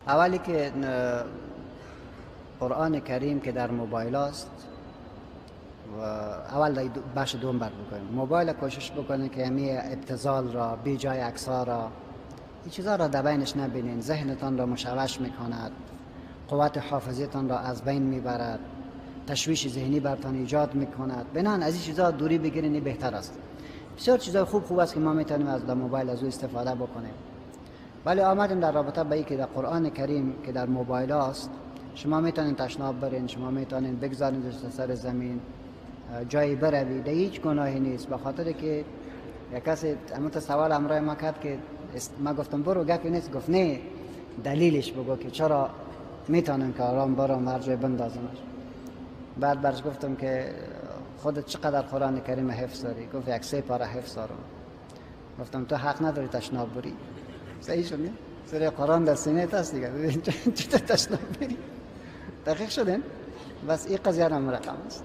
اولی که قرآن کریم که در موبایل است و اول بخش دوم بر بکنیم. موبایل کوشش بکنید که همی ابتذال را، بی جای عکس‌ها را، این چیزا را در بینش نبینین. ذهنتان را مشوش میکند، قوت حافظتان را از بین میبرد، تشویش ذهنی برتان ایجاد میکند. بنان از این چیزا دوری بگیرین، بهتر است. بسیار چیزای خوب است که ما میتونیم از موبایل از او استفاده بکنیم. ولی آمدیم در رابطه با اینکه در قرآن کریم که در موبایل است، شما میتونین تشناب برین، شما میتونین بگذارین سر زمین، جایی بروید، هیچ گناهی نیست. به خاطر که یک کسی همون سوال امرای ما کرد که ما گفتم برو گپی نیست، گفت نه دلیلش بگو که چرا میتونن که آرام برام هر جای بندازنش. بعد برش گفتم که خودت چقدر قرآن کریم حفظ داری؟ گفت یک 3 پاره حفظ دارم. گفتم تو حق نداری تشناب بری. صحیح شد نه؟ سوره قرآن در سینه هست دیگه، چطور تشناب بری؟ دقیق شدین؟ بس این قضیه هم رقم است.